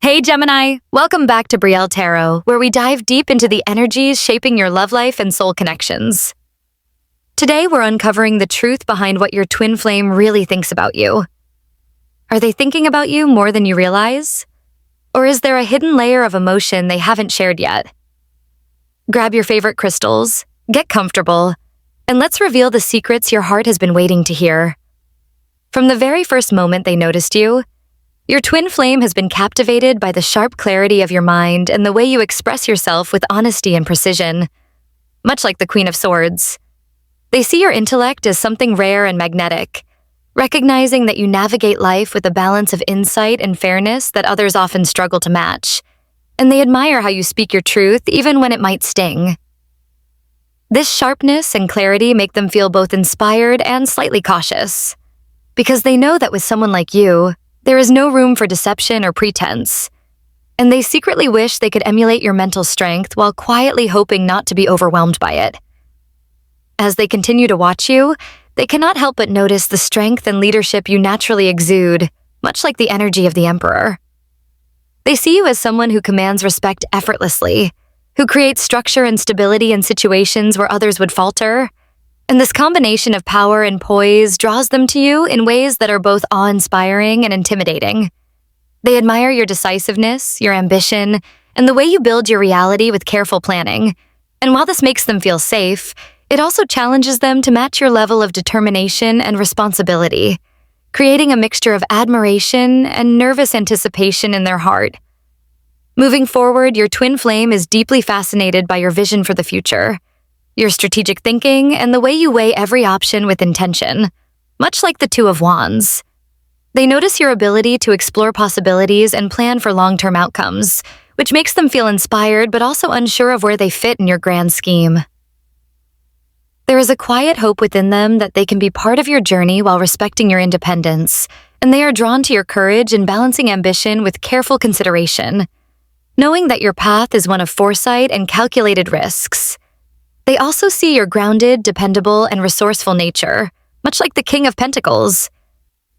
Hey Gemini, welcome back to Brielle Tarot, where we dive deep into the energies shaping your love life and soul connections. Today we're uncovering the truth behind what your twin flame really thinks about you. Are they thinking about you more than you realize? Or is there a hidden layer of emotion they haven't shared yet? Grab your favorite crystals, get comfortable, and let's reveal the secrets your heart has been waiting to hear. From the very first moment they noticed you, your twin flame has been captivated by the sharp clarity of your mind and the way you express yourself with honesty and precision. Much like the Queen of Swords, they see your intellect as something rare and magnetic, recognizing that you navigate life with a balance of insight and fairness that others often struggle to match, and they admire how you speak your truth even when it might sting. This sharpness and clarity make them feel both inspired and slightly cautious, because they know that with someone like you, there is no room for deception or pretense, and they secretly wish they could emulate your mental strength while quietly hoping not to be overwhelmed by it. As they continue to watch you, they cannot help but notice the strength and leadership you naturally exude, much like the energy of the Emperor. They see you as someone who commands respect effortlessly, who creates structure and stability in situations where others would falter, and this combination of power and poise draws them to you in ways that are both awe-inspiring and intimidating. They admire your decisiveness, your ambition, and the way you build your reality with careful planning. And while this makes them feel safe, it also challenges them to match your level of determination and responsibility, creating a mixture of admiration and nervous anticipation in their heart. Moving forward, your twin flame is deeply fascinated by your vision for the future, your strategic thinking, and the way you weigh every option with intention, much like the Two of Wands. They notice your ability to explore possibilities and plan for long-term outcomes, which makes them feel inspired but also unsure of where they fit in your grand scheme. There is a quiet hope within them that they can be part of your journey while respecting your independence, and they are drawn to your courage in balancing ambition with careful consideration, knowing that your path is one of foresight and calculated risks. They also see your grounded, dependable, and resourceful nature, much like the King of Pentacles,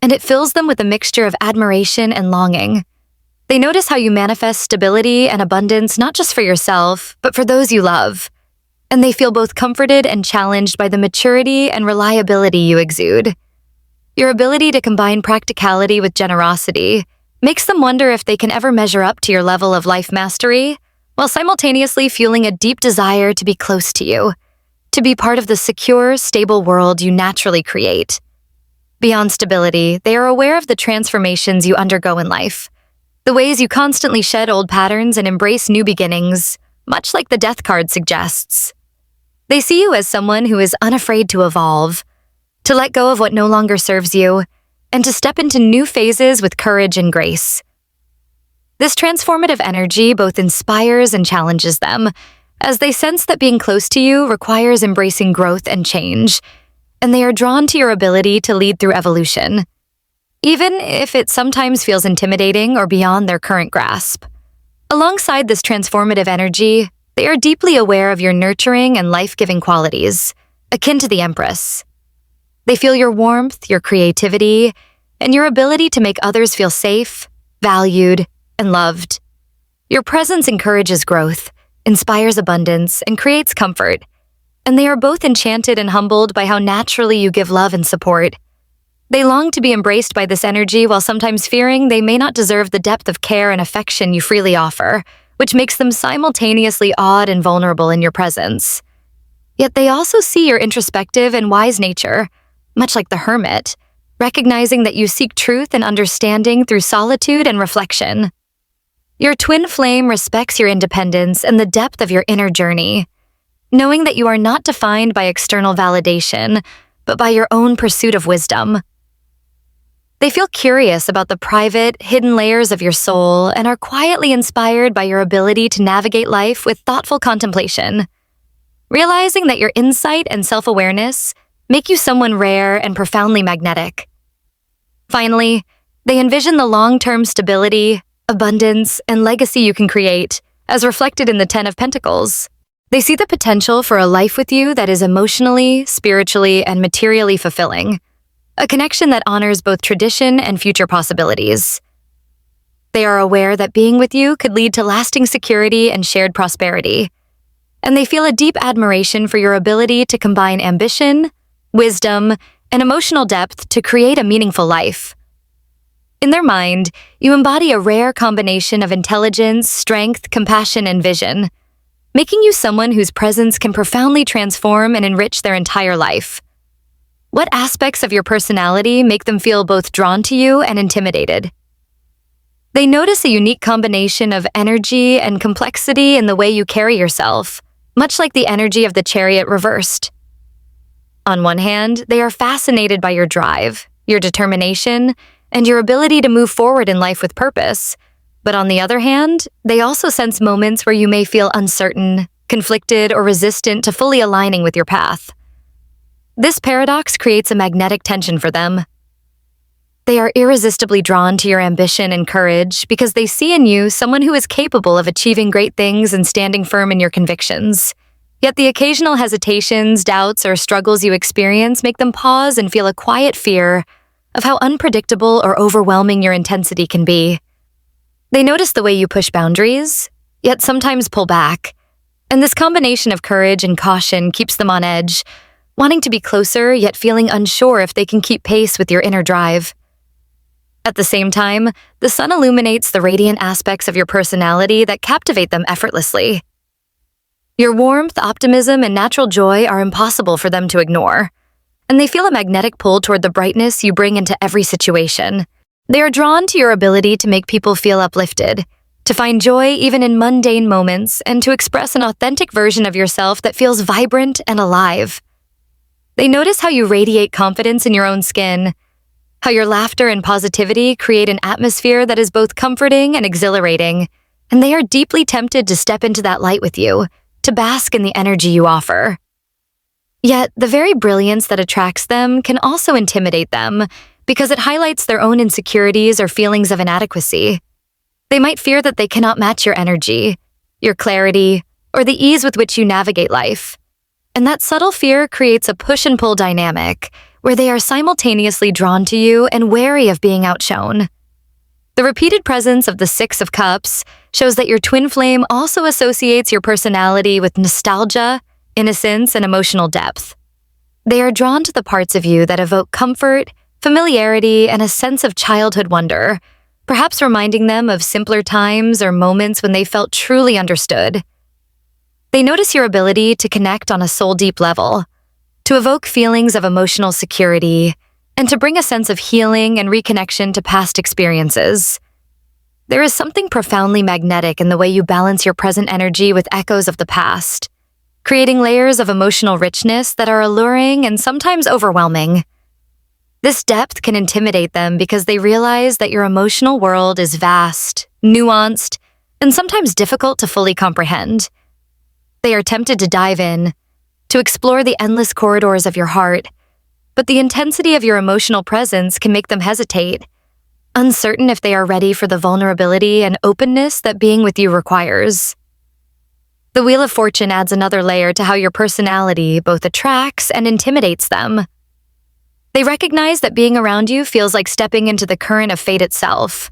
and it fills them with a mixture of admiration and longing. They notice how you manifest stability and abundance not just for yourself, but for those you love, and they feel both comforted and challenged by the maturity and reliability you exude. Your ability to combine practicality with generosity makes them wonder if they can ever measure up to your level of life mastery, while simultaneously fueling a deep desire to be close to you, to be part of the secure, stable world you naturally create. Beyond stability, they are aware of the transformations you undergo in life, the ways you constantly shed old patterns and embrace new beginnings, much like the Death card suggests. They see you as someone who is unafraid to evolve, to let go of what no longer serves you, and to step into new phases with courage and grace. This transformative energy both inspires and challenges them, as they sense that being close to you requires embracing growth and change, and they are drawn to your ability to lead through evolution, even if it sometimes feels intimidating or beyond their current grasp. Alongside this transformative energy, they are deeply aware of your nurturing and life-giving qualities, akin to the Empress. They feel your warmth, your creativity, and your ability to make others feel safe, valued, and loved. Your presence encourages growth, inspires abundance, and creates comfort, and they are both enchanted and humbled by how naturally you give love and support. They long to be embraced by this energy while sometimes fearing they may not deserve the depth of care and affection you freely offer, which makes them simultaneously awed and vulnerable in your presence. Yet they also see your introspective and wise nature, much like the Hermit, recognizing that you seek truth and understanding through solitude and reflection. Your twin flame respects your independence and the depth of your inner journey, knowing that you are not defined by external validation, but by your own pursuit of wisdom. They feel curious about the private, hidden layers of your soul and are quietly inspired by your ability to navigate life with thoughtful contemplation, realizing that your insight and self-awareness make you someone rare and profoundly magnetic. Finally, they envision the long-term stability, abundance, and legacy you can create, as reflected in the Ten of Pentacles. They see the potential for a life with you that is emotionally, spiritually, and materially fulfilling, a connection that honors both tradition and future possibilities. They are aware that being with you could lead to lasting security and shared prosperity. And they feel a deep admiration for your ability to combine ambition, wisdom, and emotional depth to create a meaningful life. In their mind, you embody a rare combination of intelligence, strength, compassion, and vision, making you someone whose presence can profoundly transform and enrich their entire life. What aspects of your personality make them feel both drawn to you and intimidated? They notice a unique combination of energy and complexity in the way you carry yourself, much like the energy of the chariot reversed. On one hand, they are fascinated by your drive, your determination, and your ability to move forward in life with purpose. But on the other hand, they also sense moments where you may feel uncertain, conflicted, or resistant to fully aligning with your path. This paradox creates a magnetic tension for them. They are irresistibly drawn to your ambition and courage because they see in you someone who is capable of achieving great things and standing firm in your convictions. Yet the occasional hesitations, doubts, or struggles you experience make them pause and feel a quiet fear of how unpredictable or overwhelming your intensity can be. They notice the way you push boundaries, yet sometimes pull back. And this combination of courage and caution keeps them on edge, wanting to be closer yet feeling unsure if they can keep pace with your inner drive. At the same time, the sun illuminates the radiant aspects of your personality that captivate them effortlessly. Your warmth, optimism, and natural joy are impossible for them to ignore, and they feel a magnetic pull toward the brightness you bring into every situation. They are drawn to your ability to make people feel uplifted, to find joy even in mundane moments, and to express an authentic version of yourself that feels vibrant and alive. They notice how you radiate confidence in your own skin, how your laughter and positivity create an atmosphere that is both comforting and exhilarating, and they are deeply tempted to step into that light with you, to bask in the energy you offer. Yet, the very brilliance that attracts them can also intimidate them because it highlights their own insecurities or feelings of inadequacy. They might fear that they cannot match your energy, your clarity, or the ease with which you navigate life. And that subtle fear creates a push and pull dynamic where they are simultaneously drawn to you and wary of being outshone. The repeated presence of the Six of Cups shows that your twin flame also associates your personality with nostalgia, innocence, and emotional depth. They are drawn to the parts of you that evoke comfort, familiarity, and a sense of childhood wonder, perhaps reminding them of simpler times or moments when they felt truly understood. They notice your ability to connect on a soul-deep level, to evoke feelings of emotional security, and to bring a sense of healing and reconnection to past experiences. There is something profoundly magnetic in the way you balance your present energy with echoes of the past, creating layers of emotional richness that are alluring and sometimes overwhelming. This depth can intimidate them because they realize that your emotional world is vast, nuanced, and sometimes difficult to fully comprehend. They are tempted to dive in, to explore the endless corridors of your heart, but the intensity of your emotional presence can make them hesitate, uncertain if they are ready for the vulnerability and openness that being with you requires. The Wheel of Fortune adds another layer to how your personality both attracts and intimidates them. They recognize that being around you feels like stepping into the current of fate itself.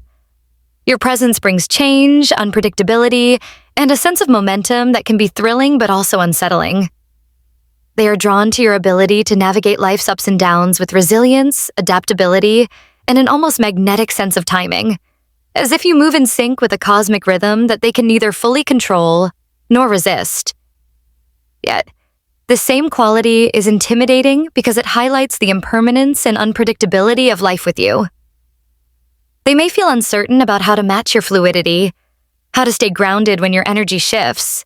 Your presence brings change, unpredictability, and a sense of momentum that can be thrilling but also unsettling. They are drawn to your ability to navigate life's ups and downs with resilience, adaptability, and an almost magnetic sense of timing, as if you move in sync with a cosmic rhythm that they can neither fully control nor resist. Yet, the same quality is intimidating because it highlights the impermanence and unpredictability of life with you. They may feel uncertain about how to match your fluidity, how to stay grounded when your energy shifts,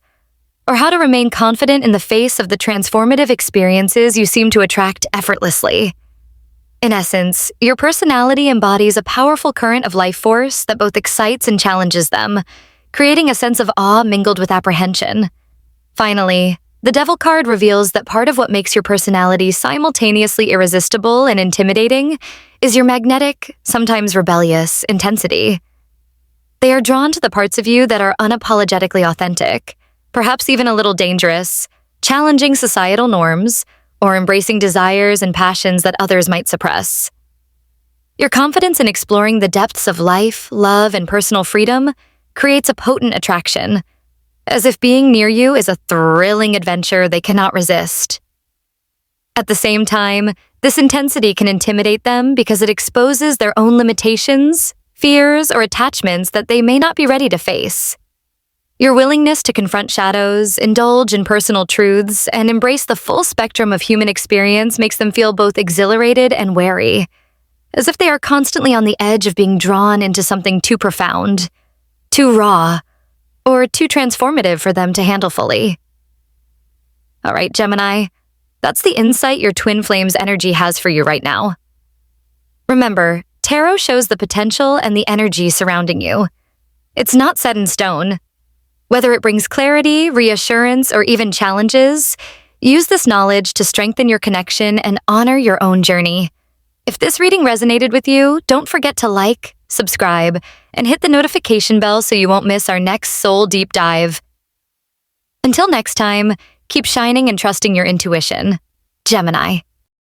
or how to remain confident in the face of the transformative experiences you seem to attract effortlessly. In essence, your personality embodies a powerful current of life force that both excites and challenges them, creating a sense of awe mingled with apprehension. Finally, the Devil card reveals that part of what makes your personality simultaneously irresistible and intimidating is your magnetic, sometimes rebellious, intensity. They are drawn to the parts of you that are unapologetically authentic, perhaps even a little dangerous, challenging societal norms, or embracing desires and passions that others might suppress. Your confidence in exploring the depths of life, love, and personal freedom creates a potent attraction, as if being near you is a thrilling adventure they cannot resist. At the same time, this intensity can intimidate them because it exposes their own limitations, fears, or attachments that they may not be ready to face. Your willingness to confront shadows, indulge in personal truths, and embrace the full spectrum of human experience makes them feel both exhilarated and wary, as if they are constantly on the edge of being drawn into something too profound, too raw, or too transformative for them to handle fully. All right, Gemini, that's the insight your twin flame's energy has for you right now. Remember, tarot shows the potential and the energy surrounding you. It's not set in stone. Whether it brings clarity, reassurance, or even challenges, use this knowledge to strengthen your connection and honor your own journey. If this reading resonated with you, don't forget to like, subscribe, and hit the notification bell so you won't miss our next soul deep dive. Until next time, keep shining and trusting your intuition. Gemini.